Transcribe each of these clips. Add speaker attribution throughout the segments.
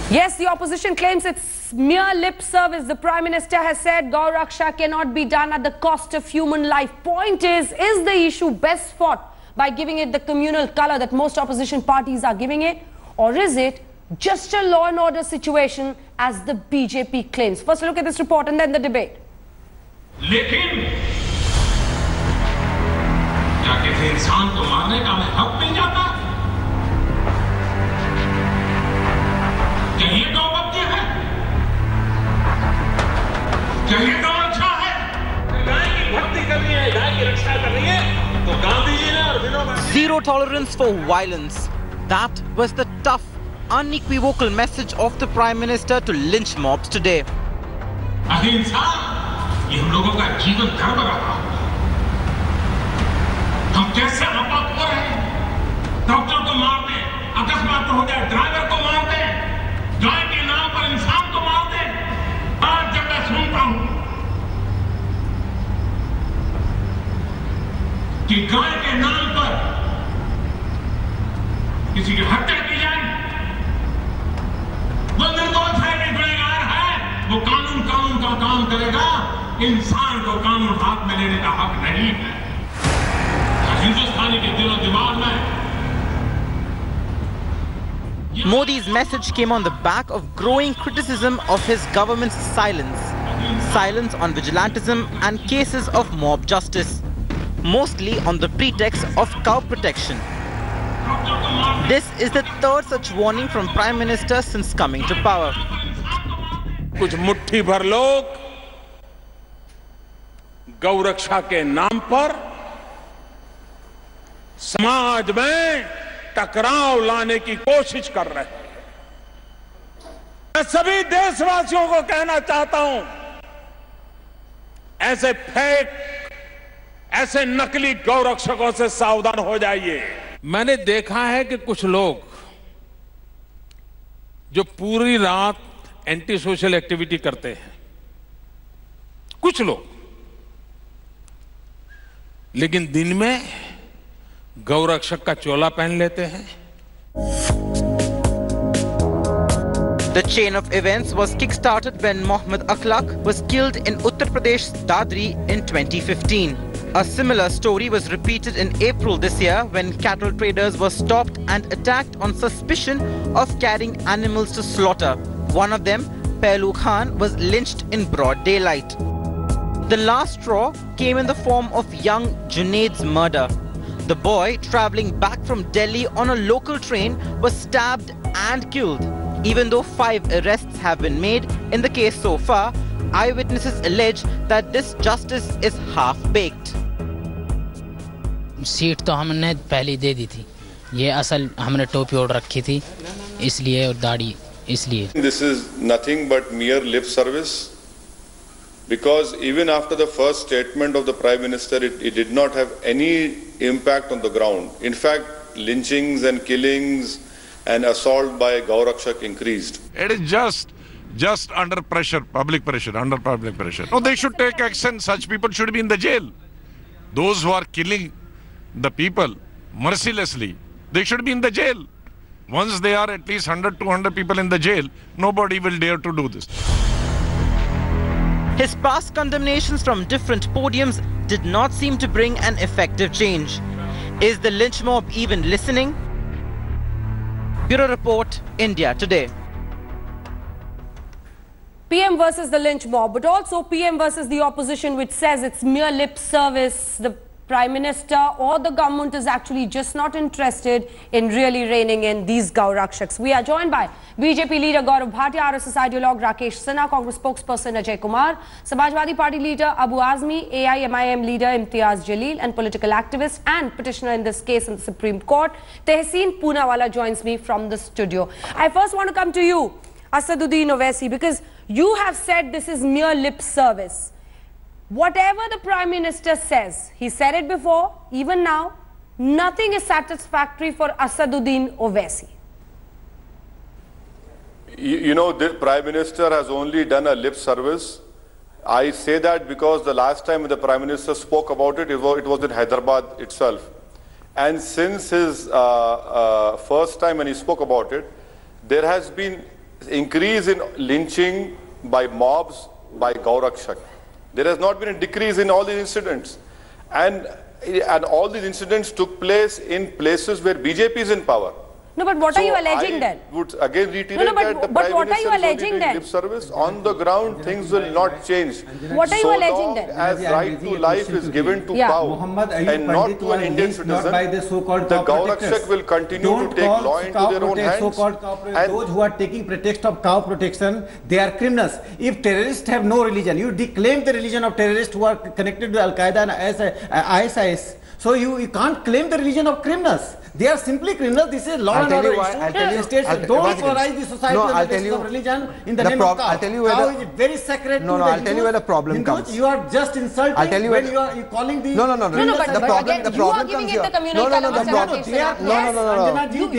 Speaker 1: Yes, the opposition claims it's mere lip service. The Prime Minister has said Gau Raksha cannot be done at the cost of human life. Point is the issue best fought by giving it the communal color that most opposition parties are giving it? Or is it just a law and order situation as the BJP claims? First, look at this report and then the debate.
Speaker 2: लेकिन क्या किसी इंसान को मारने का हमें हक मिल जाता? क्या ये गौरवत्य है? क्या ये गौ रक्षा है? गाय की भक्ति कर रही है, गाय की रक्षा कर रही है, तो गांधी जी ने और Vinoba
Speaker 3: Zero tolerance for violence. That was the tough, unequivocal message of the Prime Minister to lynch mobs today.
Speaker 2: अहिंसा ये हम लोगों का जीवन धर्म रहा। हम कैसे आपात हो रहे हैं? डॉक्टर को मार दें, अकस्मात हो जाए ड्राइवर को मार दें, गाय के नाम पर इंसान को मार दें। आज जब मैं सुनता हूं कि गाय के नाम पर किसी की हत्या की जाए, वो निर्दोष है कि गुनहगार है, वो कानून का काम करेगा। इंसान को कानून हाथ में लेने का हक नहीं है। हिंदुस्तानी के दिलो दिमाग में
Speaker 3: Modi's message came on the back of growing criticism of his government's silence on vigilantism and cases of mob justice, mostly on the pretext of cow protection. This is the third such warning from Prime Minister since coming to power.
Speaker 4: कुछ मुट्ठी भर लोग गौ रक्षा के नाम पर समाज में टकराव लाने की कोशिश कर रहे हैं। मैं सभी देशवासियों को कहना चाहता हूं, ऐसे फेक, ऐसे नकली गौ रक्षकों से सावधान हो जाइए। मैंने देखा है कि कुछ लोग जो पूरी रात एंटी सोशल एक्टिविटी करते हैं, कुछ लोग, लेकिन दिन में गौरक्षक का चोला पहन लेते हैं।
Speaker 3: The chain of events was kick-started when Mohammad Akhlaq was killed in Uttar Pradesh's Dadri in 2015. A similar story was repeated in April this year when cattle traders were stopped and attacked on suspicion of carrying animals to slaughter. One of them, Pehlu Khan, was lynched in broad daylight. The last straw came in the form of young Junaid's murder. The boy, travelling back from Delhi on a local train, was stabbed and killed. Even though 5 arrests have been made in the case so far, eyewitnesses allege that this justice is half-baked.
Speaker 5: Seat तो हमने पहले दे दी थी, ये असल हमने टोपी ओढ़ रखी थी, इसलिए और दाढ़ी इसलिए.
Speaker 6: This is nothing but mere lip service, because even after the first statement of the Prime Minister, it did not have any impact on the ground. In fact, lynchings and killings and assault by Gaurakshak increased.
Speaker 4: It is just under pressure, public pressure, under public pressure. No, they should take action. Such people should be in the jail. Those who are killing the people mercilessly, they should be in the jail. Once they are at least 100, 200 people in the jail, nobody will dare to do this.
Speaker 3: His past condemnations from different podiums did not seem to bring an effective change. Is the lynch mob even listening? Bureau Report, India Today.
Speaker 1: PM versus the lynch mob, but also PM versus the opposition, which says it's mere lip service. The Prime Minister or the government is actually just not interested in really reining in these Gaurakshaks. We are joined by BJP leader Gaurav Bhatia, RSS ideologue Rakesh Sinha, Congress spokesperson Ajay Kumar, Samajwadi Party leader Abu Azmi, AIMIM leader Imtiaz Jaleel, and political activist and petitioner in this case in the Supreme Court, Tehseen Poonawala, joins me from the studio. I first want to come to you, Asaduddin Owaisi, because you have said this is mere lip service. Whatever the Prime Minister says, he said it before, even now, nothing is satisfactory for Asaduddin Owaisi.
Speaker 6: You know, the Prime Minister has only done a lip service. I say that because the last time the Prime Minister spoke about it, it was in Hyderabad itself. And since his first time when he spoke about it, there has been increase in lynching by mobs by Gaurakshak. There has not been a decrease in all these incidents. And all these incidents took place in places where BJP is in power.
Speaker 1: No, but what are you alleging then?
Speaker 6: I would again reiterate that the Prime
Speaker 1: what are you
Speaker 6: Minister is only
Speaker 1: alleging
Speaker 6: doing
Speaker 1: then?
Speaker 6: lip service. On the ground, things will not change.
Speaker 1: What are you alleging then?
Speaker 6: As right to life is given to cow and not to an Indian citizen, the Gaurakshak will continue to take law into their own hands.
Speaker 7: And those who are taking pretext of cow protection, they are criminals. If terrorists have no religion, you declaim the religion of terrorists who are connected to Al-Qaeda and ISIS. So you can't claim the religion of criminals. They are simply criminals. This is law and order issue. Don't polarize the society on the basis of religion in the name of cow.
Speaker 8: I'll tell you where
Speaker 7: cow is very sacred to the
Speaker 8: I'll tell you where the problem comes.
Speaker 7: You are just insulting
Speaker 8: I'll tell you
Speaker 7: when you are calling the...
Speaker 1: but the problem comes here.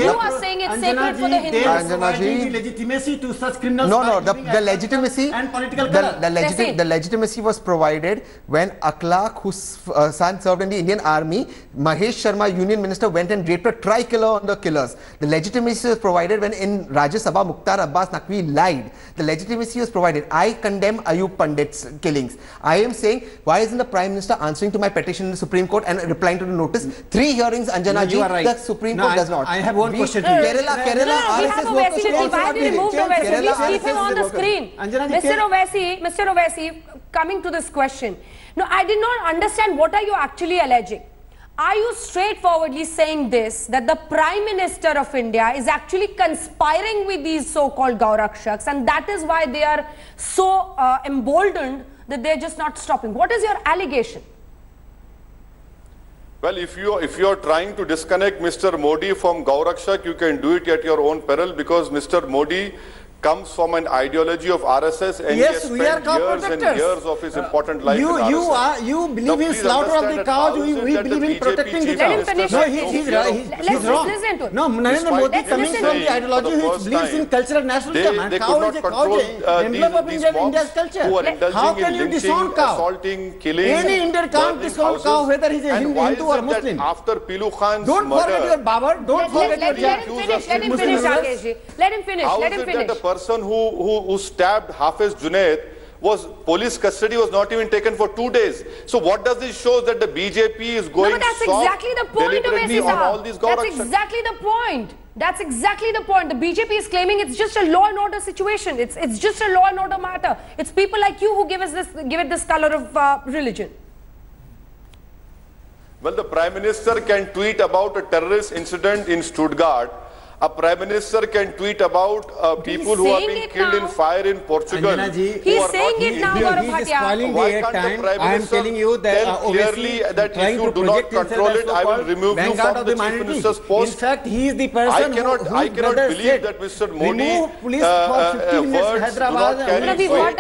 Speaker 1: You are saying it's sacred for the Hindus.
Speaker 7: They are providing legitimacy to such criminals.
Speaker 8: The legitimacy
Speaker 7: and political color.
Speaker 8: The legitimacy was provided when Akhlaq, whose son served in the Indian army, Mahesh Sharma, Union Minister, went and raped a tri-killer on the killers. The legitimacy was provided when in Rajya Sabha Mukhtar Abbas Naqvi lied. The legitimacy was provided. I condemn Ayub Pandit's killings. I am saying, why isn't the Prime Minister answering to my petition in the Supreme Court and replying to the notice? 3 hearings, Anjana ji, the Supreme Court does not.
Speaker 7: I have one question to you.
Speaker 1: Kerala, RSS workers should also have been removed. Please keep him on the screen. Mr. Owaisi, coming to this question. No, I did not understand what are you actually alleging. Are you straightforwardly saying this, that the Prime Minister of India is actually conspiring with these so-called Gaurakshaks, and that is why they are so emboldened that they're just not stopping? What is your allegation?
Speaker 6: Well, if you are trying to disconnect Mr. Modi from Gaurakshak, you can do it at your own peril, because Mr. Modi comes from an ideology of RSS, and
Speaker 7: yes,
Speaker 6: he has spent years and years of his important life in RSS.
Speaker 7: You believe in slaughter of the cows, we believe in protecting the cows. No, he's wrong. No, Narendra Modi coming from the ideology which believes in cultural nationalism, and cow is a emblem of India's culture. How can you disown cow?
Speaker 6: Assaulting, killing,
Speaker 7: any Indian can't disown cow, whether he's a Hindu or Muslim.
Speaker 6: After Pilu Khan's
Speaker 7: don't forget your Babar, don't forget your
Speaker 1: Let him finish, Rakesh. Let him finish.
Speaker 6: Person who stabbed Hafiz Junaid police custody was not even taken for 2 days. So what does this show? That the BJP is going
Speaker 1: exactly the point
Speaker 6: on all these Gaurakshaks?
Speaker 1: That's exactly the point. That's exactly the point. The BJP is claiming it's just a law and order situation. It's just a law and order matter. It's people like you who give it this color of religion.
Speaker 6: Well, the Prime Minister can tweet about a terrorist incident in Stuttgart. A Prime Minister can tweet about people who are being killed in fire in Portugal.
Speaker 1: He's saying it now, Gaurav Bhatia.
Speaker 6: Why can't the Prime Minister tell clearly that if you do not control it, I will remove you from the Chief Minister's post?
Speaker 7: In fact, he is the person
Speaker 6: I cannot believe that Mr. Modi words do not carry weight.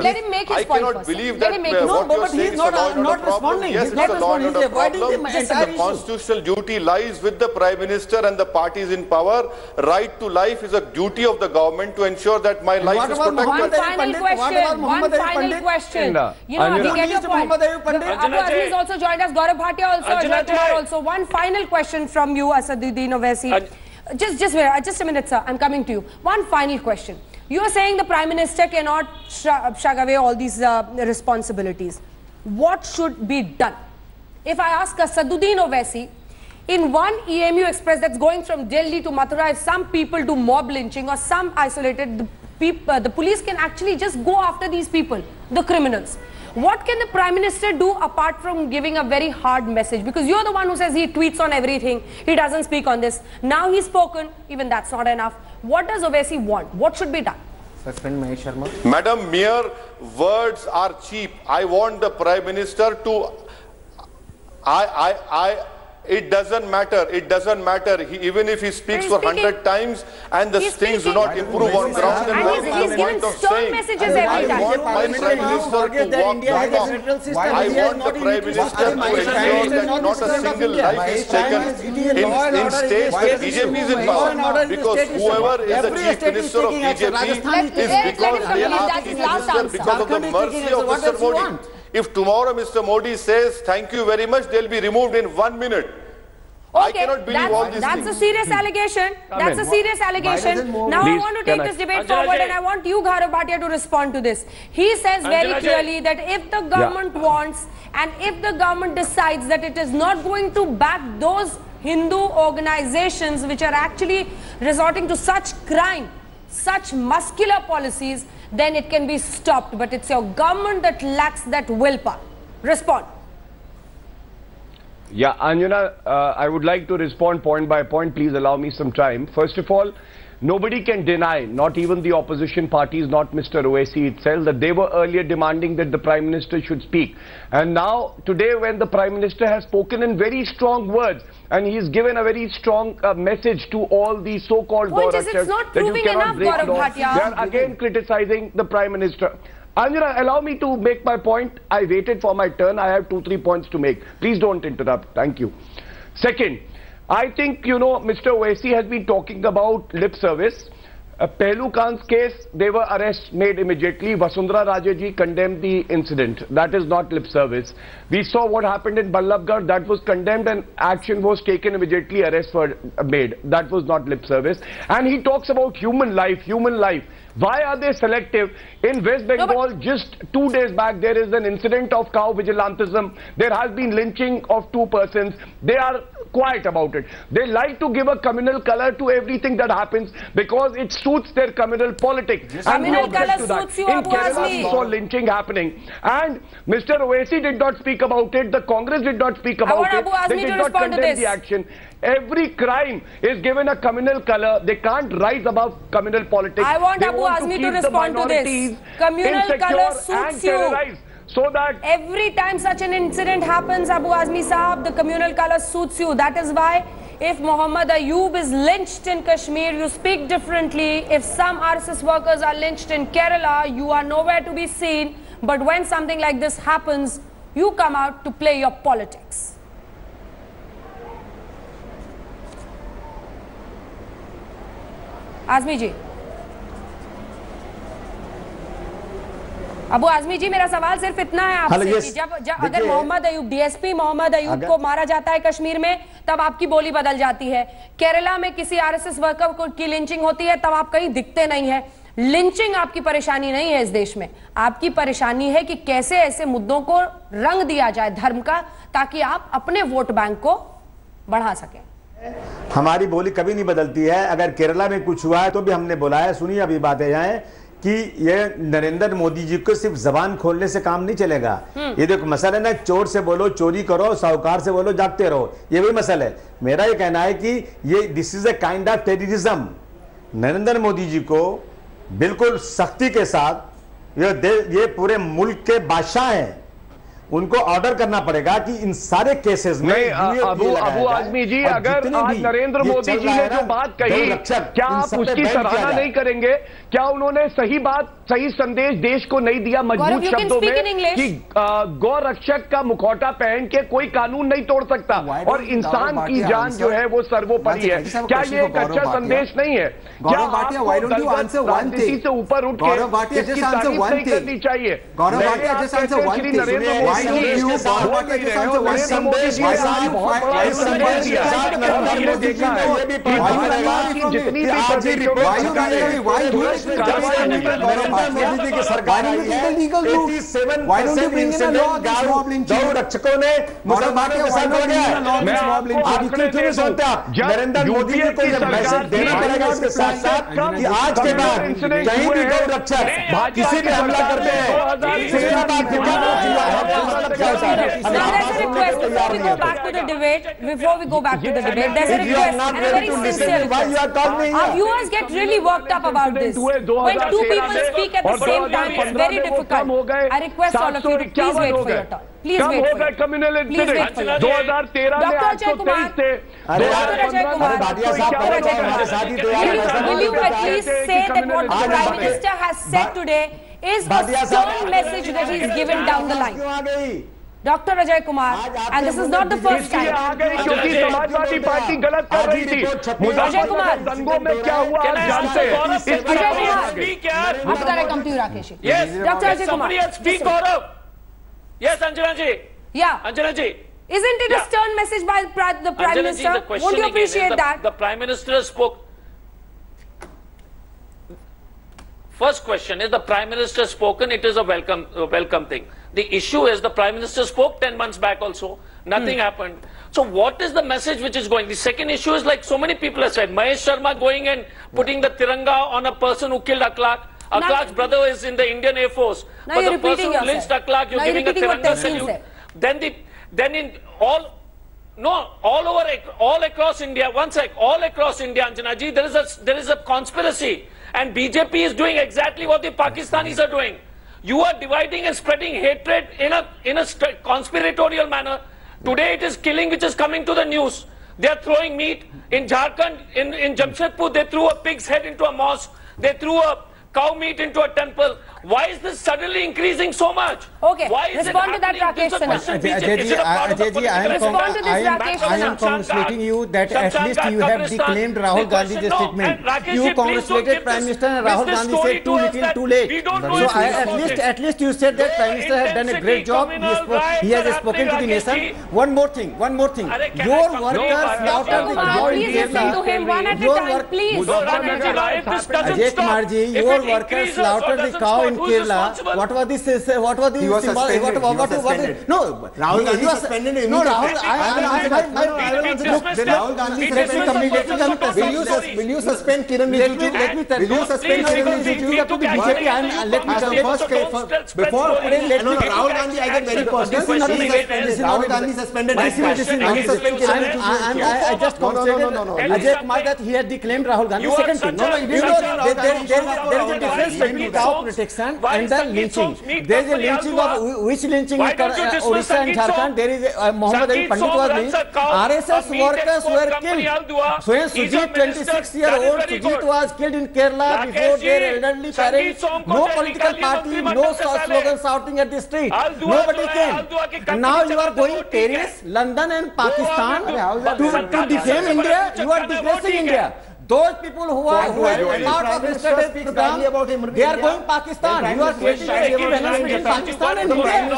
Speaker 1: Let him make his point
Speaker 6: first. I cannot believe that what you are saying is a law and order problem. Yes, it's a law and order problem. The constitutional duty lies with the Prime Minister and the parties in power. Right to life is a duty of the government to ensure that my life is protected.
Speaker 1: One final question. You know, we get your point. Abu Azmi has also joined us. Gaurav Bhatia also. Ajay Kumar also. One final question from you, Asaduddin Owaisi. Just a minute, sir. I'm coming to you. One final question. You are saying the Prime Minister cannot shrug away all these responsibilities. What should be done? If I ask Asaduddin Owaisi, in one EMU express that's going from Delhi to Mathura, if some people do mob lynching or some isolated, the police can actually just go after these people, the criminals. What can the Prime Minister do apart from giving a very hard message? Because you're the one who says he tweets on everything, he doesn't speak on this. Now he's spoken, even that's not enough. What does Owaisi want? What should be done?
Speaker 8: Suspend Mahesh Sharma.
Speaker 6: Madam, mere words are cheap. I want the Prime Minister to... It doesn't matter. It doesn't matter. Even if he speaks for 100 times and the things do not improve on ground, then what is the point of saying? I want my Prime Minister to walk the talk. I want the Prime Minister to ensure that not a single life is taken in states that BJP is in power. Because whoever is the Chief Minister of BJP is because they are Chief Minister because of the mercy of Mr. Modi. If tomorrow Mr. Modi says thank you very much, they'll be removed in 1 minute.
Speaker 1: Okay, that's a serious allegation. That's a serious allegation. Now I want to take this debate forward, and I want you, Gaurav Bhatia, to respond to this. He says very clearly that if the government wants, and if the government decides that it is not going to back those Hindu organizations which are actually resorting to such crime, such muscular policies, then it can be stopped. But it's your government that lacks that willpower. Respond.
Speaker 9: Yeah, Anjana, I would like to respond point by point. Please allow me some time. First of all, nobody can deny, not even the opposition parties, not Mr. Owaisi itself, that they were earlier demanding that the Prime Minister should speak. And now, today, when the Prime Minister has spoken in very strong words, and he's given a very strong message to all the so-called Gorakshaks that you cannot break laws, they are again criticizing the Prime Minister. Anjana, allow me to make my point. I waited for my turn. I have 2-3 points to make. Please don't interrupt. Thank you. Second, I think, you know, Mr. Owaisi has been talking about lip service. Pehlu Khan's case, they were arrests made immediately. Vasundhara Raje ji condemned the incident. That is not lip service. We saw what happened in Ballabgarh. That was condemned and action was taken immediately. Arrests were made. That was not lip service. And he talks about human life, human life. Why are they selective? In West Bengal, just 2 days back, there is an incident of cow vigilantism. There has been lynching of 2 persons. They are quiet about it. They like to give a communal color to everything that happens because it suits their communal politics. And
Speaker 1: communal color suits you,
Speaker 9: in Kerala, we saw lynching happening. And Mr. Owaisi did not speak about it. The Congress did not speak about it. They did not condemn the action. Every crime is given a communal color. They can't rise above communal politics.
Speaker 1: I want Abu Azmi to respond to this. Communal color suits you.
Speaker 9: So that
Speaker 1: every time such an incident happens, Abu Azmi Sahab, the communal color suits you. That is why if Muhammad Ayub is lynched in Kashmir, you speak differently. If some RSS workers are lynched in Kerala, you are nowhere to be seen. But when something like this happens, you come out to play your politics. Azmi जी, अबू आज़मी जी, मेरा सवाल सिर्फ इतना है आपसे कि जब अगर Mohammad Ayub, DSP Mohammad Ayub को मारा जाता है कश्मीर में, तब आपकी बोली बदल जाती है। केरला में किसी आरएसएस वर्कर की लिंचिंग होती है, तब आप कहीं दिखते नहीं है। लिंचिंग आपकी परेशानी नहीं है इस देश में। आपकी परेशानी है कि कैसे ऐसे मुद्दों को रंग दिया जाए धर्म का, ताकि आप अपने वोट बैंक को बढ़ा सकें।
Speaker 10: हमारी बोली कभी नहीं बदलती है। अगर केरला में कुछ हुआ है तो भी हमने बोला है। सुनिए, अभी बातें जाएं कि ये नरेंद्र मोदी जी को सिर्फ जबान खोलने से काम नहीं चलेगा। ये देखो मसला है ना, चोर से बोलो चोरी करो, साहूकार से बोलो जागते रहो, ये वही मसला है। मेरा ये कहना है कि ये this is a kind of terrorism. Narendra Modi ji को बिल्कुल सख्ती के साथ ये पूरे मुल्क के बादशाह हैं, उनको ऑर्डर करना पड़ेगा कि इन सारे केसेस में
Speaker 9: अबू आज़मी जी, अगर आज नरेंद्र मोदी जी ने जो बात कही, क्या आप उसकी सराहना नहीं करेंगे? क्या उन्होंने सही बात, सही संदेश देश को नहीं दिया मजबूत शब्दों में कि गौ रक्षक का मुखौटा पहन के कोई कानून नहीं तोड़ सकता और इंसान की जान जो है वो सर्वोपरि है? क्या ये एक अच्छा संदेश नहीं है? क्या राजनीति से ऊपर उठ के इसकी तारीफ नहीं करनी चाहिए? नरेंद्र जितनी
Speaker 10: की सरकार रक्षकों ने मुसलमानों के साथ नरेंद्र मोदी को जब मैसेज देना पड़ेगा इसके साथ साथ कि आज के बाद कहीं भी गौ रक्षक किसी भी हमला करते हैं,
Speaker 1: Before we go back to the debate, there's a request, and a very sincere request. Our viewers get really worked up about this. When two people speak at the same time, it's very difficult. I request all of you to please wait for your turn. Please wait for your turn. Please wait for your turn.
Speaker 9: 2013 में 823 थे।
Speaker 1: Dr. Ajay Kumar, will you at least say that what the Prime Minister has said today is a stern message that he is given down the line? Dr. Ajay Kumar, and this is not the first time.
Speaker 9: क्योंकि Samajwadi party गलत कर रही थी।
Speaker 1: अजय कुमार,
Speaker 9: दंगों में क्या हुआ आप जानते हैं?
Speaker 1: Ajay Kumar, after I come to you, Rakesh.
Speaker 11: Yes,
Speaker 1: Dr. Ajay Kumar.
Speaker 11: Speak, Gaurav. Yes, Anjana ji.
Speaker 1: Yeah.
Speaker 11: Anjana ji.
Speaker 1: Isn't it a stern message by the Prime Minister? Won't you appreciate that?
Speaker 11: The Prime Minister spoke. First question is the Prime Minister spoken, it is a welcome thing. The issue is the Prime Minister spoke 10 months back also, nothing happened. So what is the message which is going? The second issue is like so many people have said, Mahesh Sharma going and putting the Tiranga on a person who killed Akhlaq. Akhlaq's brother is in the Indian Air Force.
Speaker 1: Now
Speaker 11: but
Speaker 1: you're
Speaker 11: the person who lynched Akhlaq, you're giving a Tiranga salute. Then in all across India, one sec, all across India, Anjana ji, there is a conspiracy. And BJP is doing exactly what the Pakistanis are doing. You are dividing and spreading hatred in a conspiratorial manner. Today it is killing which is coming to the news. They are throwing meat. In Jharkhand, in Jamshedpur, they threw a pig's head into a mosque. They threw a cow meat into a temple. Why is this suddenly increasing so much?
Speaker 1: Okay,
Speaker 11: why is
Speaker 1: respond to that, Rakesh
Speaker 7: I am congratulating you that at least you have declaimed Rahul Gandhi's statement. You congratulated Prime Minister and Rahul Gandhi said too little, too late. So at least you said that Prime Minister has done a great job. He has spoken to the nation. One more thing. Your workers slaughtered the cow in Kerala. Your workers slaughtered the cow in Kerala. What was this? What was the?
Speaker 8: He was suspended.
Speaker 7: No,
Speaker 8: Rahul Gandhi suspended.
Speaker 7: No, Rahul Gandhi said,
Speaker 8: will you suspend Kiran Rijiju? Will you suspend Kiran Rijiju?
Speaker 7: You have to be BJP. Let me first before
Speaker 8: Rahul Gandhi, I get very personal. Rahul Gandhi suspended.
Speaker 7: I just considered Ajay Kumar that he had declaimed Rahul Gandhi. Second thing, there is a difference between cow protection and the lynching. There is a lynching of which lynching in Odisha and Jharkhand. There is Muhammad Ali Pandit was lynched. RSS workers were killed. So Sujit, 26-year-old Sujit was killed in Kerala before their elderly parents. No political party, no slogan shouting at the street. Nobody came. And now you are going Paris, London and Pakistan to defame India. You are disgracing India. Those people who are part of yesterday's program, they are going Pakistan. You are creating a balance between Pakistan and India.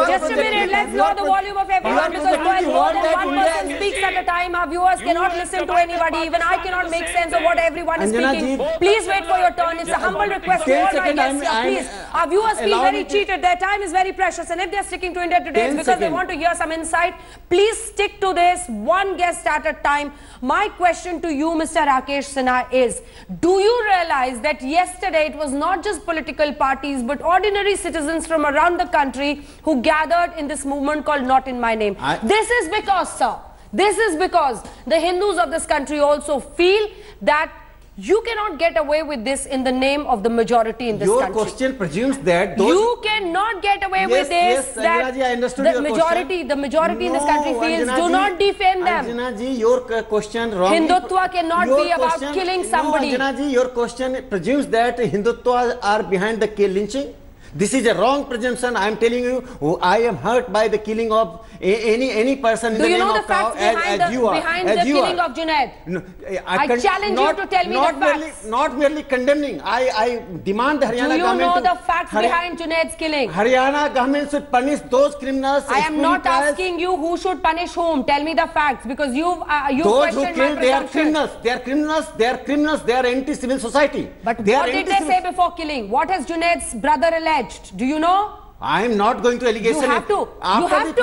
Speaker 1: Just a minute, let's lower the volume of everyone because when more than one person speaks at a time, our viewers cannot listen to anybody. Even I cannot make sense of what everyone is speaking. Please wait for your turn. It's a humble request to all my guests here. Please, our viewers feel very cheated. Their time is very precious, and if they're sticking to India Today, it's because they want to hear some insight. Please stick to this, one guest at a time. My question to you, Mr. Rakesh Sinha, is, do you realize that yesterday it was not just political parties but ordinary citizens from around the country who gathered in this movement called Not In My Name? This is because, sir, this is because the Hindus of this country also feel that you cannot get away with this in the name of the majority in this country.
Speaker 7: Your question presumes that
Speaker 1: you cannot get away with this. That the majority in this country feels. Do not defame them.
Speaker 7: Anjana ji, your question wrong.
Speaker 1: Hindutva cannot be about killing somebody.
Speaker 7: No, Anjana ji, your question presumes that Hindutva are behind the lynching. This is a wrong presumption. I am telling you, I am hurt by the killing of any person in the name of cow as you are.
Speaker 1: Behind the killing of Junaid?
Speaker 7: No,
Speaker 1: I challenge you to tell me the facts.
Speaker 7: Not merely condemning. I demand the Haryana government.
Speaker 1: Do you know the facts behind Junaid's killing?
Speaker 7: Haryana government should punish those criminals.
Speaker 1: I am not asking you who should punish whom. Tell me the facts, because you
Speaker 7: those who killed, they are criminals. They are criminals. They are criminals. They are anti-civil society.
Speaker 1: But what did they say before killing? What has Junaid's brother alleged? Do you know?
Speaker 7: I am not going to allegation.
Speaker 1: You have to.
Speaker 7: After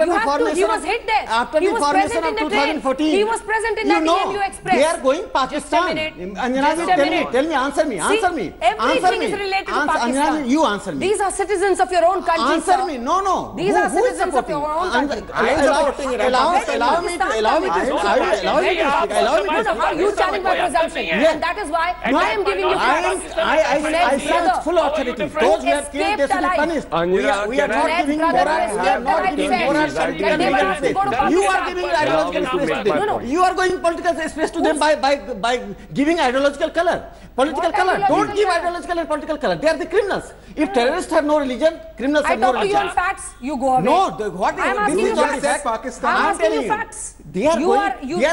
Speaker 7: the formation,
Speaker 1: he was hit there.
Speaker 7: After the formation of 2014,
Speaker 1: he was present in that EMU Express.
Speaker 7: They are going Pakistan. Anjana ji, tell me, answer me.
Speaker 1: Everything is related to Pakistan.
Speaker 7: Anjana, you answer me.
Speaker 1: These are citizens of your own country.
Speaker 7: Answer me. No.
Speaker 1: These are citizens of your own country.
Speaker 7: Allow me to speak.
Speaker 1: You challenge my presumption, and that is why I am giving you facts.
Speaker 7: I say full authority. Those who have killed, they should be punished. We are not giving moral certificate. You are giving ideological space to them. You are going political space to them by giving ideological color. Political color. Don't give ideological and political color. They are the criminals. If terrorists have no religion, criminals have no religion.
Speaker 1: I talk to you on facts, you go away.
Speaker 7: No, what
Speaker 1: I am asking you facts.
Speaker 7: Pakistan.
Speaker 1: I am asking you facts.
Speaker 7: They are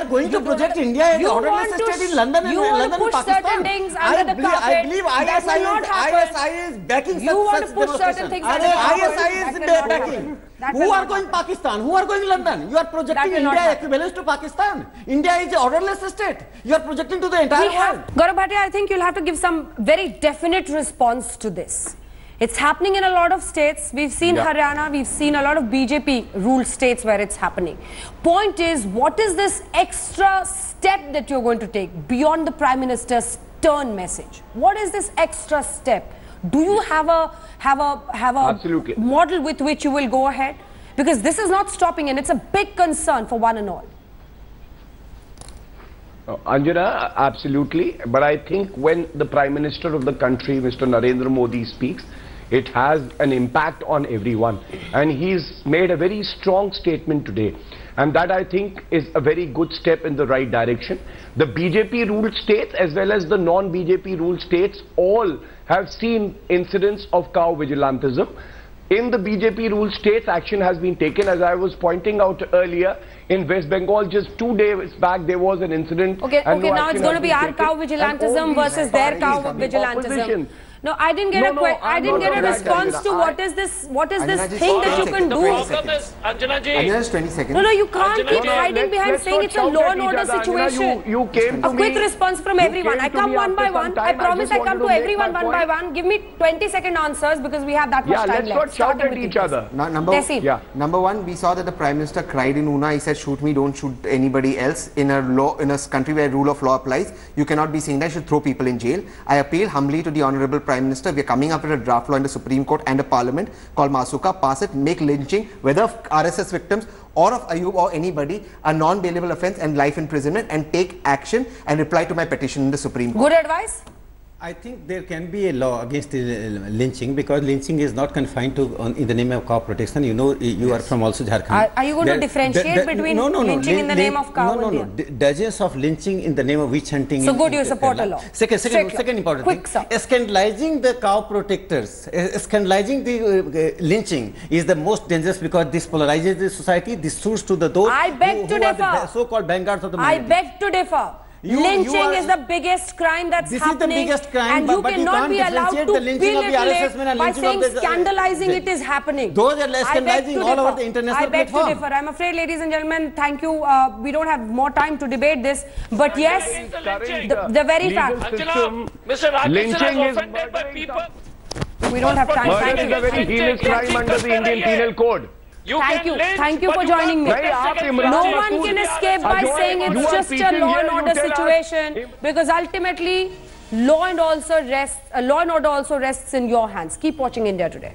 Speaker 7: going to project India as the orderless state in London and Pakistan.
Speaker 1: Certain things under the carpet.
Speaker 7: I believe ISI is backing
Speaker 1: you want to push certain things colleagues, that
Speaker 7: ISIS
Speaker 1: will not
Speaker 7: backing.
Speaker 1: happen. That
Speaker 7: Who
Speaker 1: will
Speaker 7: are
Speaker 1: not
Speaker 7: going
Speaker 1: happen.
Speaker 7: Pakistan? Who are going London? You are projecting
Speaker 1: will not
Speaker 7: India
Speaker 1: happen.
Speaker 7: equivalence to Pakistan. India is an orderless state. You are projecting to the entire world.
Speaker 1: Gaurav Bhatia, I think you'll have to give some very definite response to this. It's happening in a lot of states. We've seen Haryana, we've seen a lot of BJP-ruled states where it's happening. Point is, what is this extra step that you're going to take beyond the Prime Minister's stern message? What is this extra step? Do you have a
Speaker 9: Absolutely.
Speaker 1: model with which you will go ahead? Because this is not stopping, and it's a big concern for one and all.
Speaker 9: Anjana, absolutely. But I think when the Prime Minister of the country, Mr. Narendra Modi, speaks, it has an impact on everyone. And he's made a very strong statement today. And that, I think, is a very good step in the right direction. The BJP-ruled states as well as the non-BJP-ruled states all have seen incidents of cow vigilantism. In the BJP-ruled states, action has been taken. As I was pointing out earlier, in West Bengal, just 2 days back, there was an incident.
Speaker 1: Okay, now it's going to be our cow vigilantism versus their cow vigilantism. No, I didn't get I didn't get a response to what is this thing that you can do.
Speaker 8: Anjana, 20 seconds.
Speaker 1: No, you can't keep hiding behind saying it's a law and order situation.
Speaker 9: You came to
Speaker 1: a quick response from everyone. I come one by one. I promise I come to everyone one by one. Give me 20-second answers because we have that much time left.
Speaker 9: Let's not shout at each other.
Speaker 8: Number one, we saw that the Prime Minister cried in Una. He said, shoot me, don't shoot anybody else. In a country where rule of law applies, you cannot be saying that. You should throw people in jail. I appeal humbly to the Honourable Prime Minister. We are coming up with a draft law in the Supreme Court and a Parliament called Masuka. Pass it, make lynching, whether of RSS victims or of Ayub or anybody, a non-bailable offence and life imprisonment, and take action and reply to my petition in the Supreme Court.
Speaker 1: Good advice.
Speaker 7: I think there can be a law against lynching, because lynching is not confined to in the name of cow protection. You know, you are from also Jharkhand.
Speaker 1: Are you going to differentiate between lynching in the name of cow?
Speaker 7: No. Dozens of lynching in the name of witch hunting.
Speaker 1: So good, you support a law.
Speaker 7: Second important thing. Scandalizing the cow protectors, scandalizing the lynching is the most dangerous, because this polarizes the society. This suits to those
Speaker 1: I beg to differ.
Speaker 7: Are the so-called vanguards of the minority.
Speaker 1: I beg to differ. Lynching is the biggest crime that's happening.
Speaker 7: This is the biggest crime,
Speaker 1: and you cannot be allowed to belittle it by saying scandalizing it is happening.
Speaker 7: Those are scandalizing all over the international platform.
Speaker 1: I beg to differ. I'm afraid, ladies and gentlemen, thank you. We don't have more time to debate this. But yes, the very fact.
Speaker 11: Mr. Rakesh is offended by people.
Speaker 1: We don't have time.
Speaker 9: Murder is a very heinous crime under the Indian Penal Code.
Speaker 1: Thank you for joining me. No one can escape by saying it's just a law and order situation, because ultimately law and order also rests in your hands. Keep watching India Today.